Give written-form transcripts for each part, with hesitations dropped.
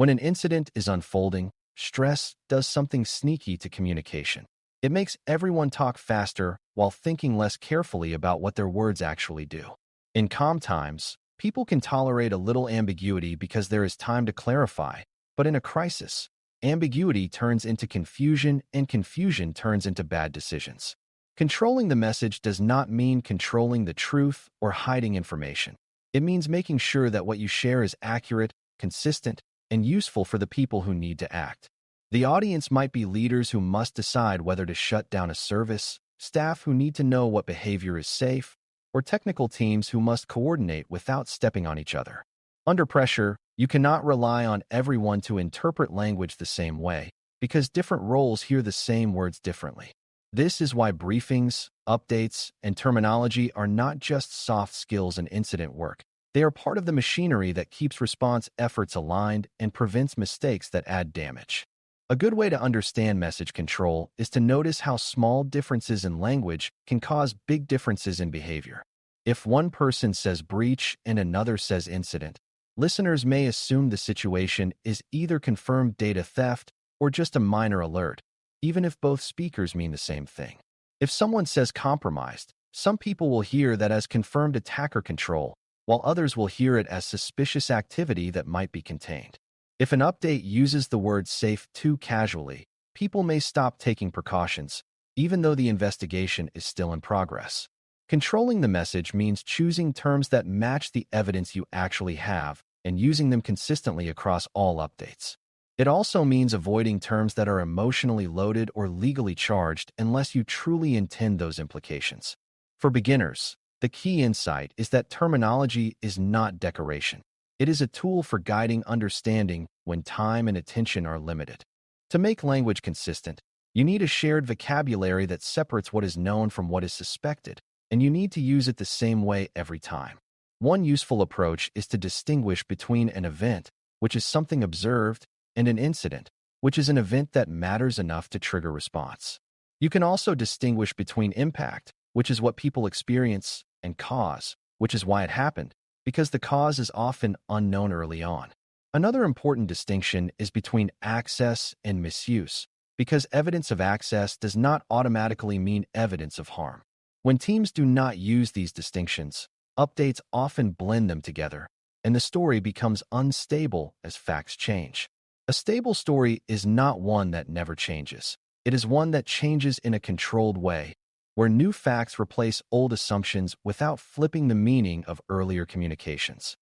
When an incident is unfolding, stress does something sneaky to communication. It makes everyone talk faster while thinking less carefully about what their words actually do. In calm times, people can tolerate a little ambiguity because there is time to clarify, but in a crisis, ambiguity turns into confusion and confusion turns into bad decisions. Controlling the message does not mean controlling the truth or hiding information. It means making sure that what you share is accurate, consistent, and useful for the people who need to act. The audience might be leaders who must decide whether to shut down a service, staff who need to know what behavior is safe, or technical teams who must coordinate without stepping on each other. Under pressure, you cannot rely on everyone to interpret language the same way, because different roles hear the same words differently. This is why briefings, updates, and terminology are not just soft skills and incident work. They are part of the machinery that keeps response efforts aligned and prevents mistakes that add damage. A good way to understand message control is to notice how small differences in language can cause big differences in behavior. If one person says breach and another says incident, listeners may assume the situation is either confirmed data theft or just a minor alert, even if both speakers mean the same thing. If someone says compromised, some people will hear that as confirmed attacker control, while others will hear it as suspicious activity that might be contained. If an update uses the word safe too casually, people may stop taking precautions, even though the investigation is still in progress. Controlling the message means choosing terms that match the evidence you actually have and using them consistently across all updates. It also means avoiding terms that are emotionally loaded or legally charged unless you truly intend those implications. For beginners, the key insight is that terminology is not decoration. It is a tool for guiding understanding when time and attention are limited. To make language consistent, you need a shared vocabulary that separates what is known from what is suspected, and you need to use it the same way every time. One useful approach is to distinguish between an event, which is something observed, and an incident, which is an event that matters enough to trigger response. You can also distinguish between impact, which is what people experience, and cause, which is why it happened, because the cause is often unknown early on. Another important distinction is between access and misuse, because evidence of access does not automatically mean evidence of harm. When teams do not use these distinctions, updates often blend them together, and the story becomes unstable as facts change. A stable story is not one that never changes. It is one that changes in a controlled way, where new facts replace old assumptions without flipping the meaning of earlier communications.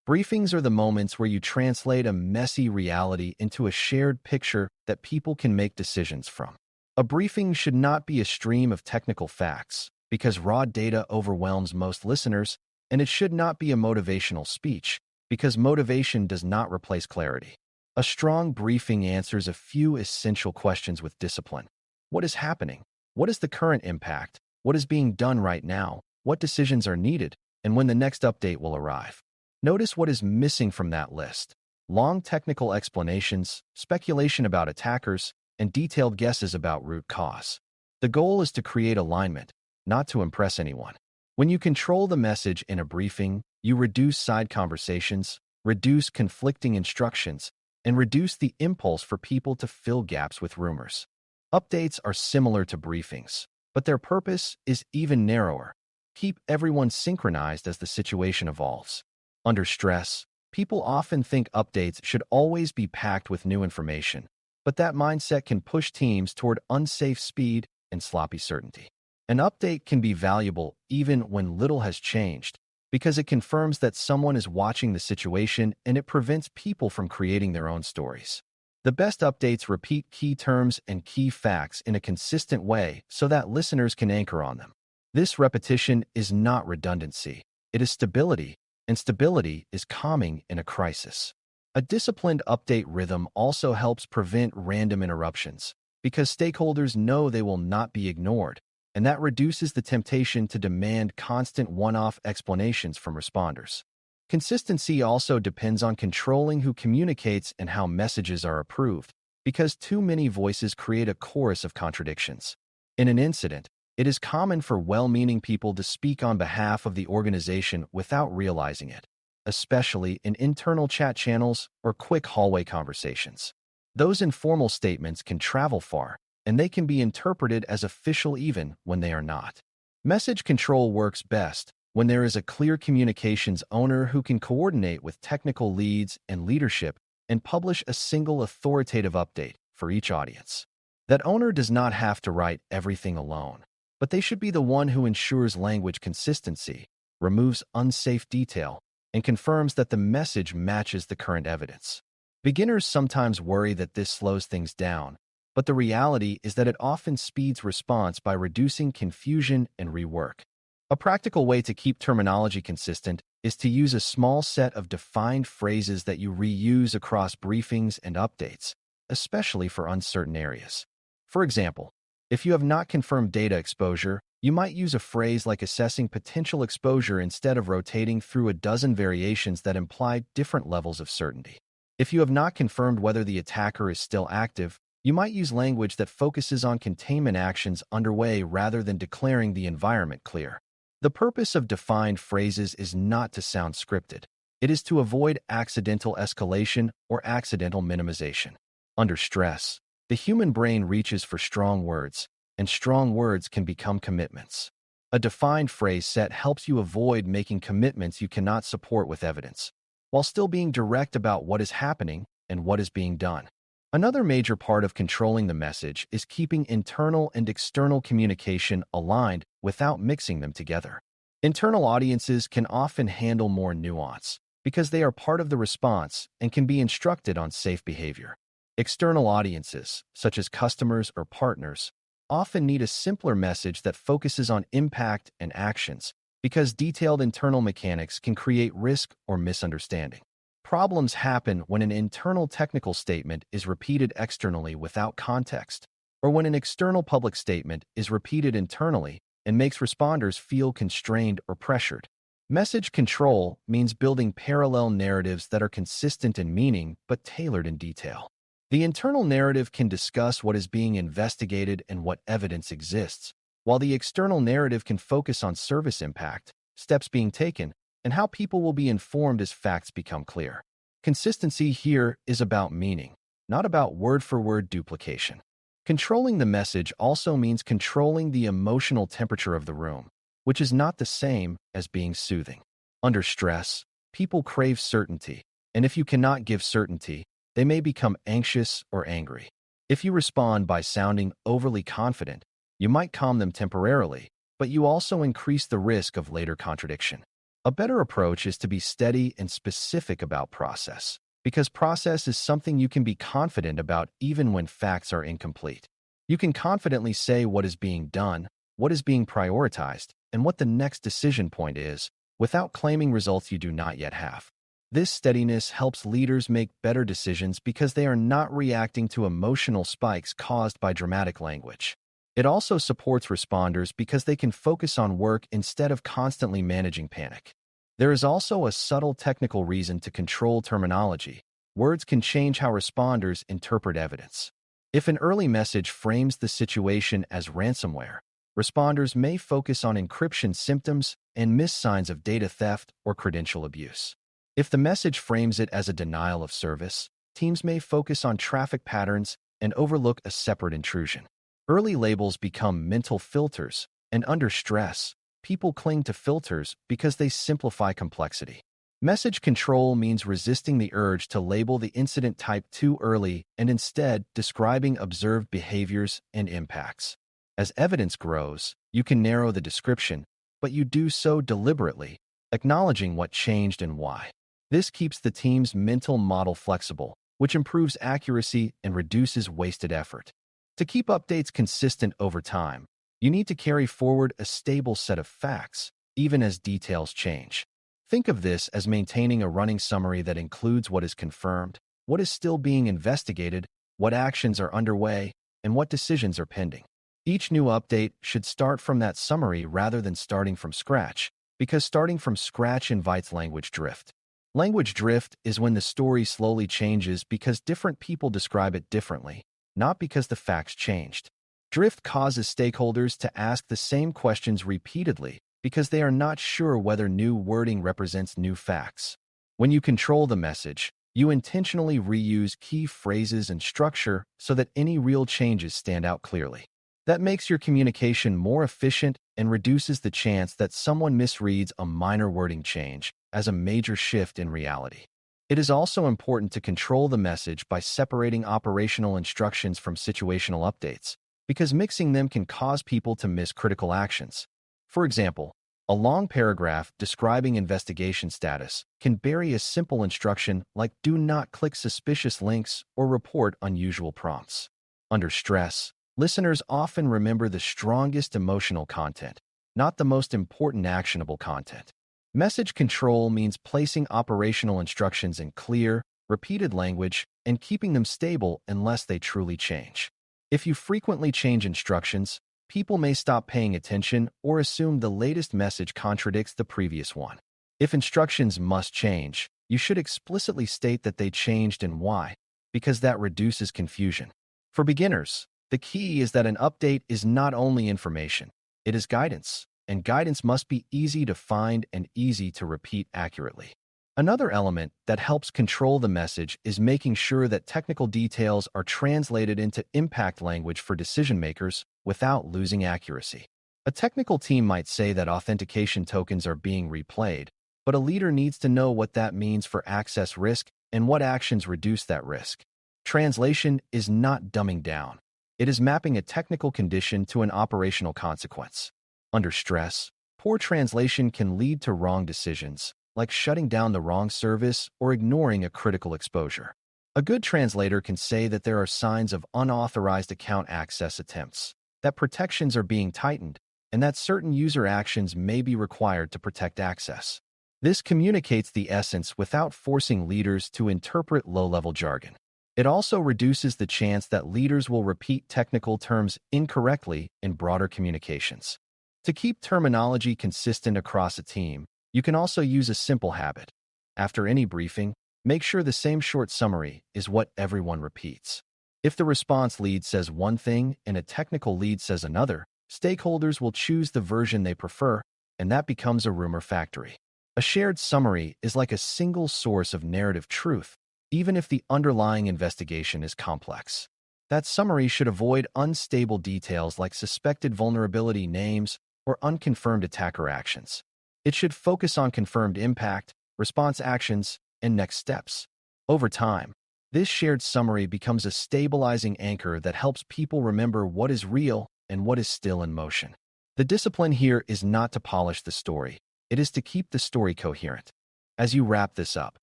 Briefings are the moments where you translate a messy reality into a shared picture that people can make decisions from. A briefing should not be a stream of technical facts, because raw data overwhelms most listeners, and it should not be a motivational speech, because motivation does not replace clarity. A strong briefing answers a few essential questions with discipline. What is happening? What is the current impact? What is being done right now? What decisions are needed? And when the next update will arrive? Notice what is missing from that list. Long technical explanations, speculation about attackers, and detailed guesses about root cause. The goal is to create alignment, not to impress anyone. When you control the message in a briefing, you reduce side conversations, reduce conflicting instructions, and reduce the impulse for people to fill gaps with rumors. Updates are similar to briefings, but their purpose is even narrower. Keep everyone synchronized as the situation evolves. Under stress, people often think updates should always be packed with new information, but that mindset can push teams toward unsafe speed and sloppy certainty. An update can be valuable even when little has changed, because it confirms that someone is watching the situation and it prevents people from creating their own stories. The best updates repeat key terms and key facts in a consistent way so that listeners can anchor on them. This repetition is not redundancy. It is stability, and stability is calming in a crisis. A disciplined update rhythm also helps prevent random interruptions, because stakeholders know they will not be ignored, and that reduces the temptation to demand constant one-off explanations from responders. Consistency also depends on controlling who communicates and how messages are approved, because too many voices create a chorus of contradictions. In an incident, it is common for well-meaning people to speak on behalf of the organization without realizing it. especially in internal chat channels or quick hallway conversations. Those informal statements can travel far, and they can be interpreted as official even when they are not. Message control works best when there is a clear communications owner who can coordinate with technical leads and leadership and publish a single authoritative update for each audience. That owner does not have to write everything alone, but they should be the one who ensures language consistency, removes unsafe detail, and confirms that the message matches the current evidence. Beginners sometimes worry that this slows things down, but the reality is that it often speeds response by reducing confusion and rework. A practical way to keep terminology consistent is to use a small set of defined phrases that you reuse across briefings and updates, especially for uncertain areas. For example, if you have not confirmed data exposure, you might use a phrase like assessing potential exposure instead of rotating through a dozen variations that imply different levels of certainty. If you have not confirmed whether the attacker is still active, you might use language that focuses on containment actions underway rather than declaring the environment clear. The purpose of defined phrases is not to sound scripted. It is to avoid accidental escalation or accidental minimization. Under stress, the human brain reaches for strong words, and strong words can become commitments. A defined phrase set helps you avoid making commitments you cannot support with evidence, while still being direct about what is happening and what is being done. Another major part of controlling the message is keeping internal and external communication aligned without mixing them together. Internal audiences can often handle more nuance because they are part of the response and can be instructed on safe behavior. External audiences, such as customers or partners, often need a simpler message that focuses on impact and actions because detailed internal mechanics can create risk or misunderstanding. Problems happen when an internal technical statement is repeated externally without context, or when an external public statement is repeated internally and makes responders feel constrained or pressured. Message control means building parallel narratives that are consistent in meaning but tailored in detail. The internal narrative can discuss what is being investigated and what evidence exists, while the external narrative can focus on service impact, steps being taken, and how people will be informed as facts become clear. Consistency here is about meaning, not about word-for-word duplication. Controlling the message also means controlling the emotional temperature of the room, which is not the same as being soothing. Under stress, people crave certainty, and if you cannot give certainty, they may become anxious or angry. If you respond by sounding overly confident, you might calm them temporarily, but you also increase the risk of later contradiction. A better approach is to be steady and specific about process, because process is something you can be confident about even when facts are incomplete. You can confidently say what is being done, what is being prioritized, and what the next decision point is, without claiming results you do not yet have. This steadiness helps leaders make better decisions because they are not reacting to emotional spikes caused by dramatic language. It also supports responders because they can focus on work instead of constantly managing panic. There is also a subtle technical reason to control terminology. Words can change how responders interpret evidence. If an early message frames the situation as ransomware, responders may focus on encryption symptoms and miss signs of data theft or credential abuse. If the message frames it as a denial of service, teams may focus on traffic patterns and overlook a separate intrusion. Early labels become mental filters, and under stress, people cling to filters because they simplify complexity. Message control means resisting the urge to label the incident type too early and instead describing observed behaviors and impacts. As evidence grows, you can narrow the description, but you do so deliberately, acknowledging what changed and why. This keeps the team's mental model flexible, which improves accuracy and reduces wasted effort. To keep updates consistent over time, you need to carry forward a stable set of facts, even as details change. Think of this as maintaining a running summary that includes what is confirmed, what is still being investigated, what actions are underway, and what decisions are pending. Each new update should start from that summary rather than starting from scratch, because starting from scratch invites language drift. Language drift is when the story slowly changes because different people describe it differently, not because the facts changed. Drift causes stakeholders to ask the same questions repeatedly because they are not sure whether new wording represents new facts. When you control the message, you intentionally reuse key phrases and structure so that any real changes stand out clearly. That makes your communication more efficient and reduces the chance that someone misreads a minor wording change as a major shift in reality. It is also important to control the message by separating operational instructions from situational updates, because mixing them can cause people to miss critical actions. For example, a long paragraph describing investigation status can bury a simple instruction like "do not click suspicious links" or "report unusual prompts." Under stress, listeners often remember the strongest emotional content, not the most important actionable content. Message control means placing operational instructions in clear, repeated language and keeping them stable unless they truly change. If you frequently change instructions, people may stop paying attention or assume the latest message contradicts the previous one. If instructions must change, you should explicitly state that they changed and why, because that reduces confusion. For beginners, the key is that an update is not only information, it is guidance, and guidance must be easy to find and easy to repeat accurately. Another element that helps control the message is making sure that technical details are translated into impact language for decision-makers without losing accuracy. A technical team might say that authentication tokens are being replayed, but a leader needs to know what that means for access risk and what actions reduce that risk. Translation is not dumbing down. It is mapping a technical condition to an operational consequence. Under stress, poor translation can lead to wrong decisions, like shutting down the wrong service or ignoring a critical exposure. A good translator can say that there are signs of unauthorized account access attempts, that protections are being tightened, and that certain user actions may be required to protect access. This communicates the essence without forcing leaders to interpret low-level jargon. It also reduces the chance that leaders will repeat technical terms incorrectly in broader communications. To keep terminology consistent across a team, you can also use a simple habit. After any briefing, make sure the same short summary is what everyone repeats. If the response lead says one thing and a technical lead says another, stakeholders will choose the version they prefer, and that becomes a rumor factory. A shared summary is like a single source of narrative truth, even if the underlying investigation is complex. That summary should avoid unstable details like suspected vulnerability names or unconfirmed attacker actions. It should focus on confirmed impact, response actions, and next steps. Over time, this shared summary becomes a stabilizing anchor that helps people remember what is real and what is still in motion. The discipline here is not to polish the story. It is to keep the story coherent. As you wrap this up,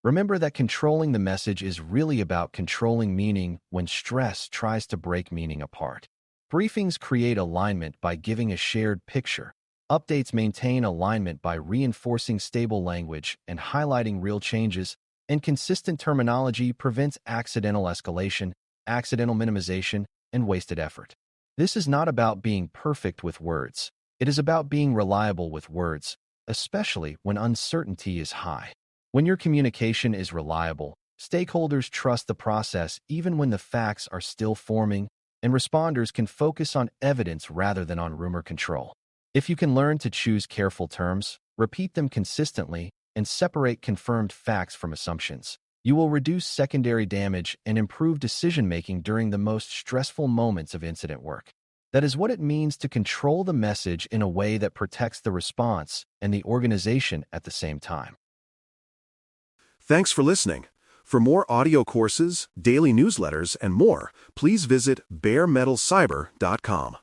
remember that controlling the message is really about controlling meaning when stress tries to break meaning apart. Briefings create alignment by giving a shared picture. Updates maintain alignment by reinforcing stable language and highlighting real changes, and consistent terminology prevents accidental escalation, accidental minimization, and wasted effort. This is not about being perfect with words. It is about being reliable with words, especially when uncertainty is high. When your communication is reliable, stakeholders trust the process even when the facts are still forming, and responders can focus on evidence rather than on rumor control. If you can learn to choose careful terms, repeat them consistently, and separate confirmed facts from assumptions, you will reduce secondary damage and improve decision-making during the most stressful moments of incident work. That is what it means to control the message in a way that protects the response and the organization at the same time. Thanks for listening. For more audio courses, daily newsletters, and more, please visit BareMetalCyber.com.